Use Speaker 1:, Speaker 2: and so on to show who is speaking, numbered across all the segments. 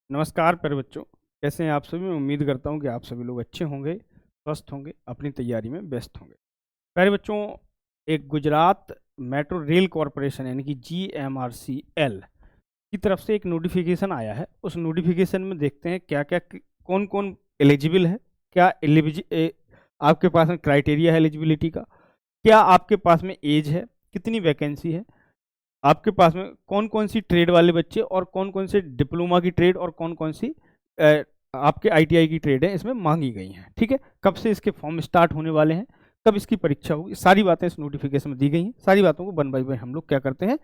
Speaker 1: नमस्कार प्यारे बच्चों, कैसे हैं आप सभी। मैं उम्मीद करता हूं कि आप सभी लोग अच्छे होंगे, स्वस्थ होंगे, अपनी तैयारी में व्यस्त होंगे। प्यारे बच्चों, एक गुजरात मेट्रो रेल कॉरपोरेशन यानी कि GMRCL की तरफ से एक नोटिफिकेशन आया है। उस नोटिफिकेशन में देखते हैं क्या क्या कौन कौन एलिजिबल है, क्या आपके पास में क्राइटेरिया है एलिजिबिलिटी का, क्या आपके पास में एज है, कितनी वैकेंसी है, आपके पास में कौन कौन सी ट्रेड वाले बच्चे और कौन कौन से डिप्लोमा की ट्रेड और कौन कौन सी आपके ITI की ट्रेड है इसमें मांगी गई हैं। ठीक है, कब से इसके फॉर्म स्टार्ट होने वाले हैं, कब इसकी परीक्षा होगी, सारी बातें इस नोटिफिकेशन में दी गई हैं। सारी बातों को वन बाई वन हम लोग क्या करते हैं,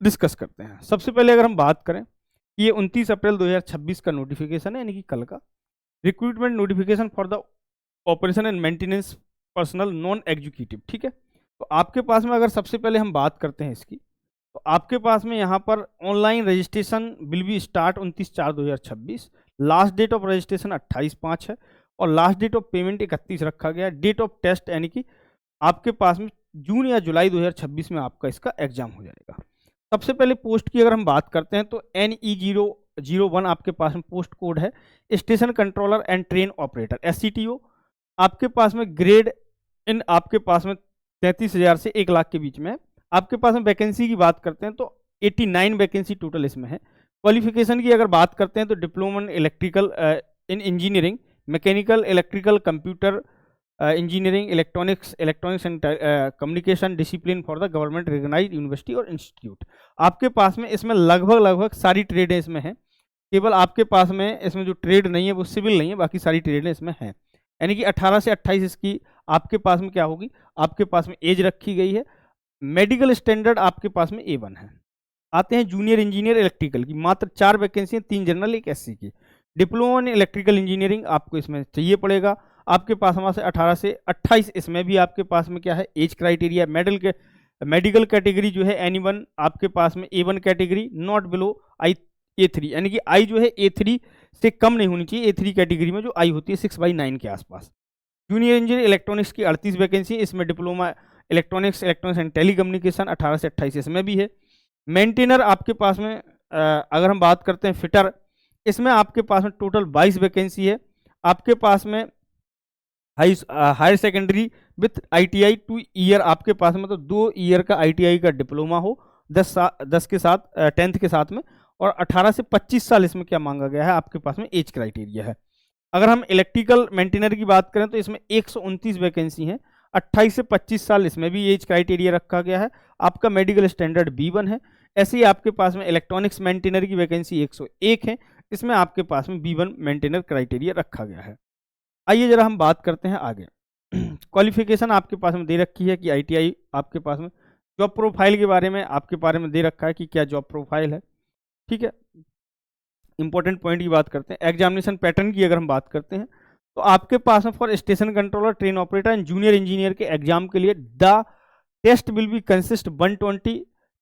Speaker 1: डिस्कस करते हैं। सबसे पहले अगर हम बात करें, ये 29 अप्रैल 2026 का नोटिफिकेशन है, यानी कि कल का। Recruitment notification for the operation and maintenance personal non executive. ठीक है, तो आपके पास में अगर सबसे पहले हम बात करते हैं इसकी, तो आपके पास में यहाँ पर online registration will be start 29/4/2026। Last date of registration 28/5 है और लास्ट डेट ऑफ पेमेंट 31 रखा गया। डेट ऑफ टेस्ट यानी कि आपके पास में जून या जुलाई 2026 में आपका इसका एग्जाम हो जाएगा। सबसे पहले पोस्ट की अगर हम बात करते हैं तो NE001 आपके पास में पोस्ट कोड है, station controller and train operator SCTO। आपके पास में ग्रेड इन आपके पास में 33,000 से 1 लाख के बीच में है। आपके पास में वैकेंसी की बात करते हैं तो 89 वैकेंसी टोटल इसमें है। क्वालिफिकेशन की अगर बात करते हैं तो diploma in electrical in engineering, mechanical, electrical, computer engineering, electronics and communication discipline for the government recognized university और इंस्टीट्यूट। आपके पास में इसमें लगभग सारी ट्रेडें इसमें हैं। केवल आपके पास में इसमें जो ट्रेड नहीं है वो सिविल नहीं है, बाकी सारी ट्रेडें इसमें हैं। यानी कि 18 से 28 इसकी आपके पास में क्या होगी, आपके पास में एज रखी गई है। मेडिकल स्टैंडर्ड आपके पास में A1 है। आते हैं जूनियर इंजीनियर इलेक्ट्रिकल की, मात्र 4 वैकेंसी, 3 जनरल, 1 SC की। डिप्लोमा इन इलेक्ट्रिकल इंजीनियरिंग आपको इसमें चाहिए पड़ेगा। आपके पास हमारे से 18 से 28 इसमें भी आपके पास में क्या है, एज क्राइटेरिया। मेडिकल कैटेगरी जो है एनीवन आपके पास में A1 category, not below A3, यानी कि आई जो है A3 से कम नहीं होनी चाहिए। A3 कैटेगरी में जो आई होती है 6/9 के आसपास। जूनियर इंजीनियर इलेक्ट्रॉनिक्स की 38 वैकेंसी, इसमें डिप्लोमा इलेक्ट्रॉनिक्स एंड टेलीकम्युनिकेशन 18 से 28 इसमें भी है। मेंटेनर आपके पास में अगर हम बात करते हैं फिटर, इसमें आपके पास में टोटल 22 वैकेंसी है। आपके पास में higher secondary with ITI 2 year आपके पास में, तो 2 ईयर का ITI का डिप्लोमा हो 10 के साथ 10th के साथ में, और 18 से 25 साल इसमें क्या मांगा गया है, आपके पास में एज क्राइटेरिया है। अगर हम इलेक्ट्रिकल मेंटेनर की बात करें तो इसमें 129 वैकेंसी हैं, 28 से 25 साल इसमें भी एज क्राइटेरिया रखा गया है। आपका मेडिकल स्टैंडर्ड B1 है। ऐसे ही आपके पास में इलेक्ट्रॉनिक्स मेंटेनर की वैकेंसी 101 है, इसमें आपके पास में B1 मेंटेनर क्राइटेरिया रखा गया है। आइए जरा हम बात करते हैं आगे। क्वालिफिकेशन आपके पास में दे रखी है कि ITI आपके पास में। जॉब प्रोफाइल के बारे में आपके बारे में दे रखा है कि क्या जॉब प्रोफाइल है। ठीक है, इंपॉर्टेंट पॉइंट की बात करते हैं। एग्जामिनेशन पैटर्न की अगर हम बात करते हैं तो आपके पास में for station controller, train operator and junior engineer के एग्जाम के लिए the test will be consist 120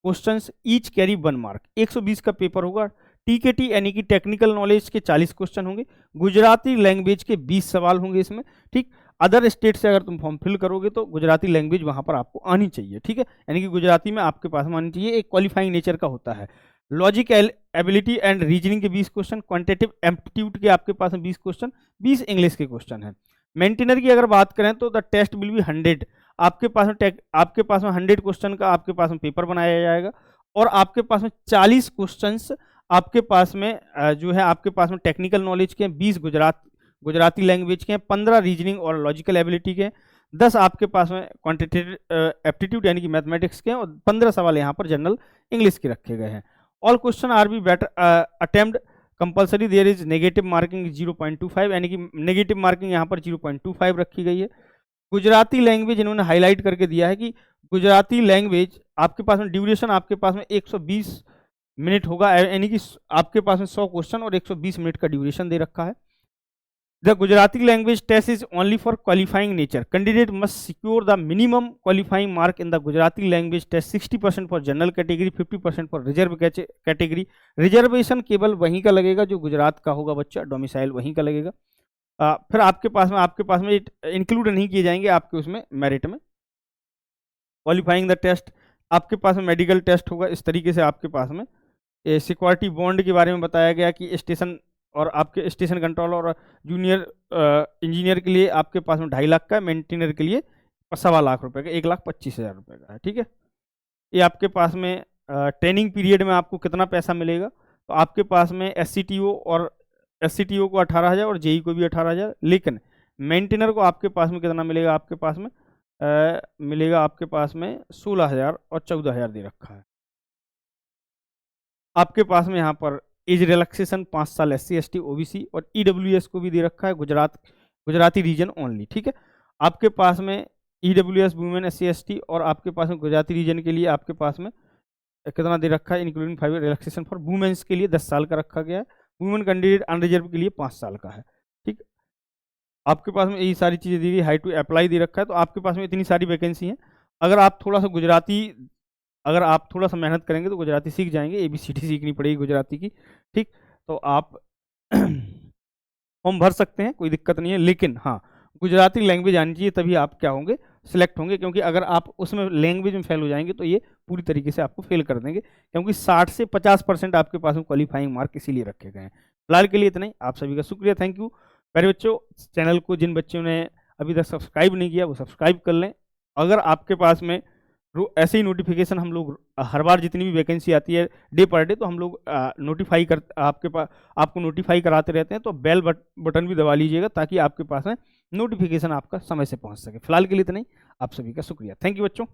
Speaker 1: questions, each carry 1 mark. 120 का पेपर होगा। TKT यानी कि टेक्निकल नॉलेज के 40 क्वेश्चन होंगे। गुजराती लैंग्वेज के 20 सवाल होंगे इसमें। ठीक, अदर स्टेट से अगर तुम फॉर्म फिल करोगे तो गुजराती लैंग्वेज वहां पर आपको आनी चाहिए। ठीक है, यानी कि गुजराती में आपके पास में आनी चाहिए। एक क्वालिफाइंग नेचर का होता है। लॉजिक एबिलिटी एंड रीजनिंग के 20 क्वेश्चन, क्वांटिटेटिव एप्टीट्यूड के आपके पास में 20 क्वेश्चन, 20 इंग्लिश के क्वेश्चन हैं। मेंटेनर की अगर बात करें तो द टेस्ट विल बी 100, आपके पास में 100 क्वेश्चन का आपके पास में पेपर बनाया जाएगा, और आपके पास में 40 क्वेश्चंस आपके पास में जो है आपके पास में टेक्निकल नॉलेज के हैं, 20 गुजराती लैंग्वेज के हैं, 15 रीजनिंग और लॉजिकल एबिलिटी के हैं, 10 आपके पास में क्वांटिटेटिव एप्टीट्यूड यानी कि मैथमेटिक्स के हैं, और 15 सवाल यहाँ पर जनरल इंग्लिश के रखे गए हैं। All question are be better attempt compulsory, there is negative marking 0.25, यानी कि नेगेटिव मार्किंग यहाँ पर 0.25 रखी गई है। गुजराती लैंग्वेज इन्होंने हाईलाइट करके दिया है कि गुजराती लैंग्वेज आपके पास में ड्यूरेशन आपके पास में 120 मिनट होगा, यानी कि आपके पास में 100 क्वेश्चन और 120 मिनट का ड्यूरेशन दे रखा है। The Gujarati language test is only for qualifying nature, candidate must secure the minimum qualifying mark in the Gujarati language test, 60% for general category, 50% for reserve category. Reservation केवल वहीं का लगेगा जो गुजरात का होगा बच्चा, डोमिसाइल वहीं का लगेगा। फिर आपके पास में इंक्लूड नहीं किए जाएंगे आपके उसमें मेरिट में। क्वालिफाइंग द टेस्ट आपके पास में मेडिकल टेस्ट होगा, इस तरीके से आपके पास में सिक्योरिटी बॉन्ड के बारे में बताया गया कि स्टेशन और आपके स्टेशन कंट्रोल और जूनियर इंजीनियर के लिए आपके पास में 2.5 लाख का, मेंटेनर के लिए 1.25 लाख रुपए का, 1,25,000 रुपये का है। ठीक है, ये आपके पास में ट्रेनिंग पीरियड में आपको कितना पैसा मिलेगा, तो आपके पास में एससीटीओ को 18,000 और जेई को भी 18,000, लेकिन मेंटेनर को आपके पास में कितना मिलेगा, आपके पास में मिलेगा आपके पास में 16,000 और 14,000 दे रखा है। आपके पास में यहाँ पर एज रिलैक्सेशन 5 साल SC ST OBC और EWS को भी दे रखा है, गुजराती रीजन ओनली। ठीक है, आपके पास में EWS वुमेन SC ST और आपके पास में गुजराती रीजन के लिए आपके पास में कितना दे रखा है, इंक्लूडिंग 5 रिलैक्सेशन फॉर वुमेन्स के लिए 10 साल का रखा गया है, वुमेन कैंडिडेट अनरिजर्व के लिए 5 साल का है। ठीक, आपके पास में यही सारी चीज़ें दी गई, हाई टू अप्लाई दे रखा है। तो आपके पास में इतनी सारी वैकेंसी हैं। अगर आप थोड़ा सा मेहनत करेंगे तो गुजराती सीख जाएंगे, ABCD सीखनी पड़ेगी गुजराती की। ठीक, तो आप फॉर्म भर सकते हैं, कोई दिक्कत नहीं है, लेकिन हाँ गुजराती लैंग्वेज आनी चाहिए, तभी आप क्या होंगे, सिलेक्ट होंगे। क्योंकि अगर आप उसमें लैंग्वेज में फेल हो जाएंगे तो ये पूरी तरीके से आपको फेल कर देंगे, क्योंकि 60 से 50% आपके पास में क्वालिफाइंग मार्क इसीलिए रखे गए हैं। फिलहाल के लिए इतना ही, आप सभी का शुक्रिया, थैंक यू। प्यारे बच्चों, चैनल को जिन बच्चों ने अभी तक सब्सक्राइब नहीं किया वो सब्सक्राइब कर लें। अगर आपके पास में ऐसे ही नोटिफिकेशन हम लोग हर बार जितनी भी वैकेंसी आती है डे पर डे, तो हम लोग आपको नोटिफाई कराते रहते हैं। तो बेल बटन भी दबा लीजिएगा ताकि आपके पास में नोटिफिकेशन आपका समय से पहुंच सके। फिलहाल के लिए इतना ही, आप सभी का शुक्रिया, थैंक यू बच्चों।